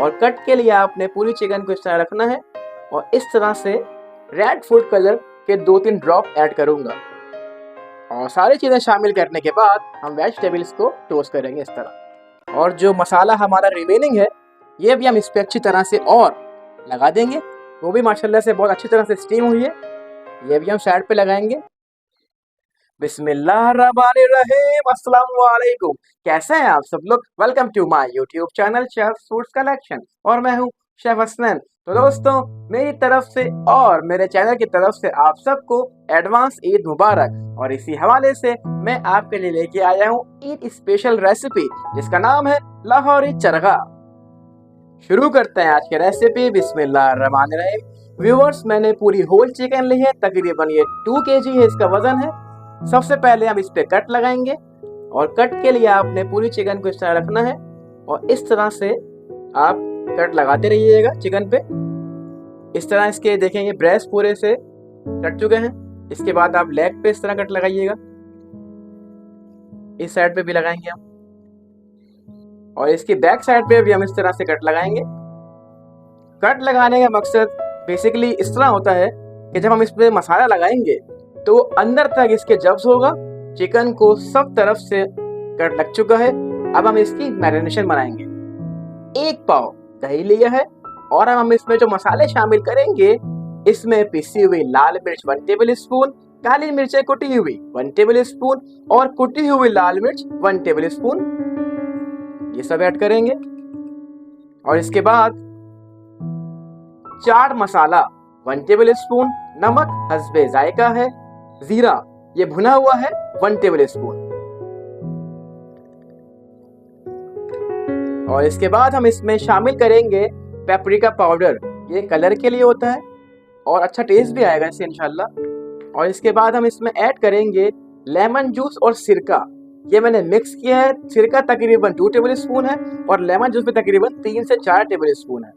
और कट के लिए आपने पूरी चिकन को इस तरह रखना है और इस तरह से रेड फूड कलर के 2-3 ड्रॉप ऐड करूंगा। और सारी चीज़ें शामिल करने के बाद हम वेजिटेबल्स को टोस्ट करेंगे इस तरह। और जो मसाला हमारा रिमेनिंग है ये भी हम इस पर अच्छी तरह से और लगा देंगे। वो भी माशाल्लाह से बहुत अच्छी तरह से स्टीम हुई है, ये भी हम साइड पे लगाएंगे। बिस्मिल्लाहिर्रहमानिर्रहीम, अस्सलाम वालेकुम। कैसे हैं आप सब लोग? Welcome to my YouTube channel chef foods collection और मैं हूं शेफ हसनैन। तो दोस्तों, मेरी तरफ से और मेरे चैनल की तरफ से आप सबको एडवांस ईद मुबारक। और इसी हवाले से मैं आपके लिए लेके आया हूं ईद स्पेशल रेसिपी जिसका नाम है लाहौरी चरगा। शुरू करते हैं आज की रेसिपी। बिस्मिल्लाहिर्रहमानिर्रहीम। व्यूअर्स, मैंने पूरी होल चिकन ली है, तकरीबन ये 2 kg है इसका वजन है। सबसे पहले हम इस पे कट लगाएंगे और कट के लिए आपने पूरी चिकन को इस तरह रखना है और इस तरह से आप कट लगाते रहिएगा चिकन पे। इस तरह इसके देखेंगे ब्रेस्ट पूरे से कट चुके हैं। इसके बाद आप लेग पे इस तरह कट लगाइएगा, इस साइड पे भी लगाएंगे हम, और इसकी बैक साइड पे भी हम इस तरह से कट लगाएंगे। कट लगाने का मकसद बेसिकली इस तरह होता है कि जब हम इस पे मसाला लगाएंगे तो अंदर तक इसके जब्स होगा, चिकन को सब तरफ से कट लग चुका है। अब हम इसकी मैरिनेशन बनाएंगे। 1 पाव दही लिया है और हम इसमें जो मसाले शामिल करेंगे, इसमें पिसी हुई लाल मिर्च 1 टेबल स्पून, काली मिर्चें कुटी हुई 1 टेबल स्पून और कुटी हुई लाल मिर्च 1 टेबल स्पून, ये सब ऐड करेंगे। और इसके बाद चाट मसाला 1 टेबल स्पून, नमक हस्बे जायका है, जीरा ये भुना हुआ है 1 टेबल स्पून। और इसके बाद हम इसमें शामिल करेंगे पेपरिका पाउडर, ये कलर के लिए होता है और अच्छा टेस्ट भी आएगा इससे इंशाल्लाह। और इसके बाद हम इसमें ऐड करेंगे लेमन जूस और सिरका, ये मैंने मिक्स किया है। सिरका तकरीबन 2 टेबल स्पून है और लेमन जूस भी तकरीबन 3 से 4 टेबल स्पून है।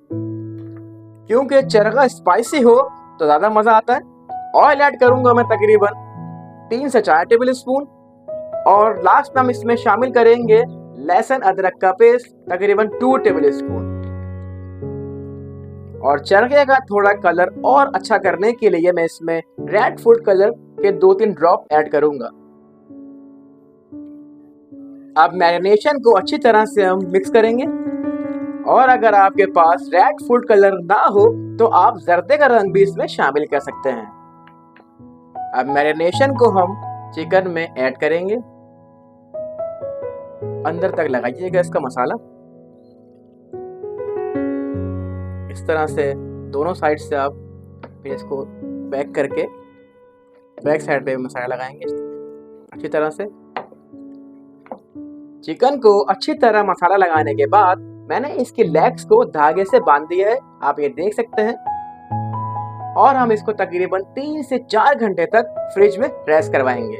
क्योंकि चरगा स्पाइसी हो तो ज्यादा मजा आता है। ऑयल ऐड करूंगा मैं तकरीबन 3 से 4 टेबल स्पून। और लास्ट में हम इसमें शामिल करेंगे लहसुन अदरक का पेस्ट तकरीबन 2 टेबल स्पून। और चरगे का थोड़ा कलर और अच्छा करने के लिए मैं इसमें रेड फूड कलर के 2-3 ड्रॉप ऐड करूंगा। अब मैरिनेशन को अच्छी तरह से हम मिक्स करेंगे। और अगर आपके पास रेड फूड कलर ना हो तो आप जर्दे का रंग भी इसमें शामिल कर सकते हैं। अब मैरिनेशन को हम चिकन में ऐड करेंगे, अंदर तक लगाइएगा इसका मसाला। इस तरह से दोनों साइड से आप फिर इसको बैक करके बैक साइड पे मसाला लगाएंगे अच्छी तरह से। चिकन को अच्छी तरह मसाला लगाने के बाद मैंने इसकी लेग्स को धागे से बांध दिया है, आप ये देख सकते हैं। और हम इसको तकरीबन 3 से 4 घंटे तक फ्रिज में रेस्ट करवाएंगे।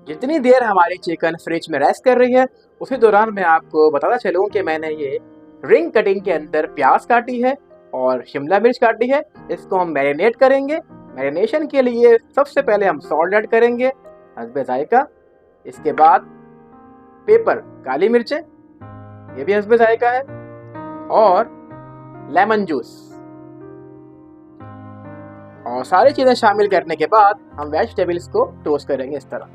जितनी देर हमारी चिकन फ्रिज में रेस्ट कर रही है उसी दौरान मैं आपको बताता चलूं कि मैंने ये रिंग कटिंग के अंदर प्याज काटी है और शिमला मिर्च काटी है। इसको हम मैरिनेट करेंगे। मैरिनेशन के लिए सबसे पहले हम सॉल्ट ऐड करेंगे हस्बे जायका। इसके बाद पेपर काली मिर्चें, ये भी हस्बे जायका है, और लेमन जूस। और सारी चीजें शामिल करने के बाद हम वेजिटेबल्स को टोस्ट करेंगे इस तरह।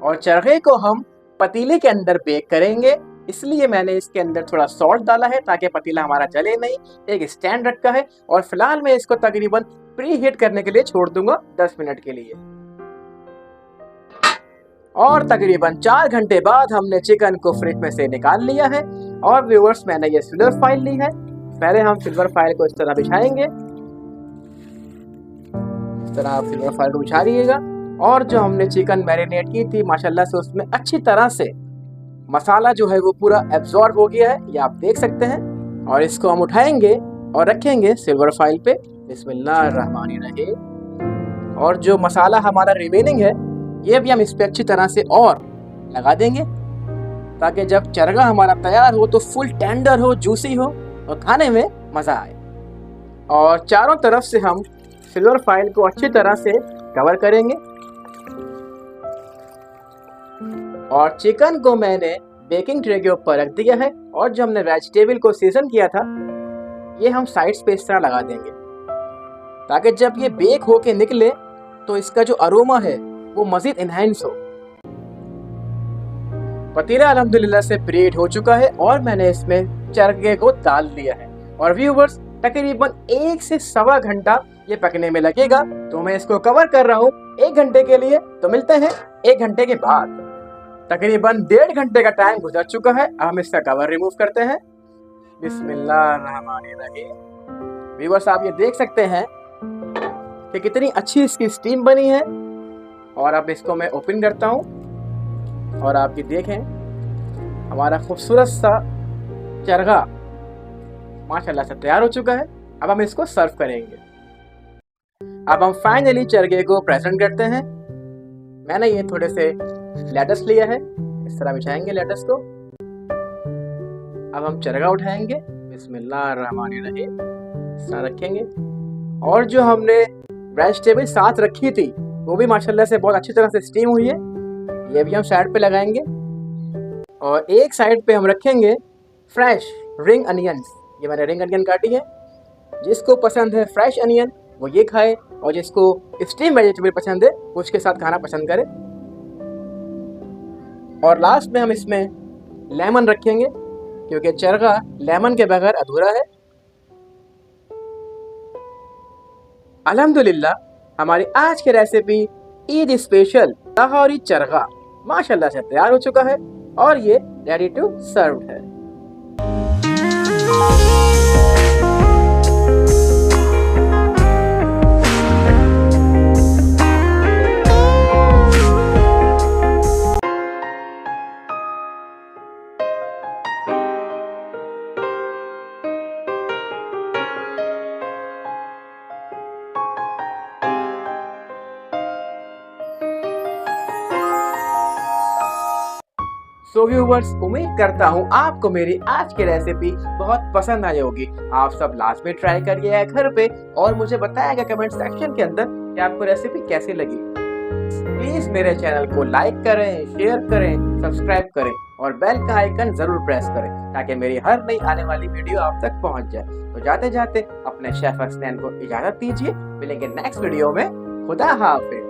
और चरखे को हम पतीले के अंदर बेक करेंगे, इसलिए मैंने इसके अंदर थोड़ा सॉल्ट डाला है ताकि पतीला हमारा जले नहीं। एक स्टैंड रखा है और फिलहाल मैं इसको तकरीबन प्री हीट करने के लिए छोड़ दूंगा 10 मिनट के लिए। और तकरीबन 4 घंटे बाद हमने चिकन को फ्रिज में से निकाल लिया है। और व्यूअर्स, मैंने ये सिल्वर फाइल ली है। पहले हम सिल्वर फाइल को इस तरह बिछाएंगे, इस तरह आप सिल्वर फाइल को बिछा दीजिएगा। और जो हमने चिकन मैरिनेट की थी माशाल्लाह से उसमें अच्छी तरह से मसाला जो है वो पूरा एब्जॉर्ब हो गया है, ये आप देख सकते हैं। और इसको हम उठाएंगे और रखेंगे सिल्वर फाइल पे। बिस्मिल्लाहिर्रहमानिर्रहीम। और जो मसाला हमारा रिमेनिंग है ये भी हम इस पे अच्छी तरह से और लगा देंगे ताकि जब चरगा हमारा तैयार हो तो फुल टेंडर हो, जूसी हो और खाने में मजा आए। और चारों तरफ से हम सिल्वर फाइल को अच्छी तरह से कवर करेंगे। और चिकन को मैंने बेकिंग ट्रे के ऊपर रख दिया है और जो हमने वेजिटेबल को सीजन किया था ये हम साइड्स पे इस तरह लगा देंगे ताकि जब ये बेक होके निकले तो इसका जो अरोमा है वो मजीद इनहेंस हो। पतीला अल्हम्दुलिल्लाह से प्रीहीट हो चुका है और मैंने इसमें चरखे को डाल दिया है और व्यूवर्स तकरीबन 1 से सवा घंटा ये पकने में लगेगा। तो मैं इसको कवर कर रहा हूँ 1 घंटे के लिए। तो मिलते हैं 1 घंटे के बाद। तकरीबन 1.5 घंटे का टाइम गुजर चुका है। अब हम इसका कवर रिमूव करते हैं। बिस्मिल्लाहिर्रहमानिर्रहीम। व्यूअर्स आप ये देख सकते हैं कि कितनी अच्छी इसकी स्टीम बनी है। और अब इसको मैं ओपन करता हूँ और आप ये देखें हमारा खूबसूरत सा चरगा माशाल्लाह से तैयार हो चुका है। अब हम इसको सर्व करेंगे। अब हम फाइनली चरगे को प्रेजेंट करते हैं। मैंने ये थोड़े से लेटस लिया है, इस तरह बिछाएंगे लेटस को। अब हम चरगा उठाएंगे, बिस्मिल्लाहिर्रहमानिर्रहीम, इस तरह रखेंगे। और जो हमने वेजिटेबल साथ रखी थी वो भी माशाल्लाह से बहुत अच्छी तरह से स्टीम हुई है। ये भी हम साइड पे लगाएंगे और एक साइड पे हम रखेंगे फ्रेश रिंग अनियंस। ये मैंने रिंग अनियन काटी है। जिसको पसंद है फ्रेश अनियन वो ये खाए और जिसको स्टीम वेजिटेबल पसंद है वो उसके साथ खाना पसंद करे। और लास्ट में हम इसमें लेमन रखेंगे क्योंकि चरगा लेमन के बगैर अधूरा है। अल्हम्दुलिल्लाह हमारी आज की रेसिपी ईद स्पेशल लाहौरी चरगा माशाल्लाह से तैयार हो चुका है और ये रेडी टू सर्व है। सो व्यूवर्स उम्मीद करता हूँ आपको मेरी आज की रेसिपी बहुत पसंद आई होगी। आप सब लास्ट में ट्राई करिएगा घर पे और मुझे बताइएगा कमेंट सेक्शन के अंदर कि आपको रेसिपी कैसी लगी। प्लीज मेरे चैनल को लाइक करें, शेयर करें, सब्सक्राइब करें और बेल का आइकन जरूर प्रेस करें ताकि मेरी हर नई आने वाली वीडियो आप तक पहुंच जाए। तो जाते जाते अपने शेफ हसनैन को इजाजत दीजिए। मिलेंगे नेक्स्ट वीडियो में। खुदा हाफिज।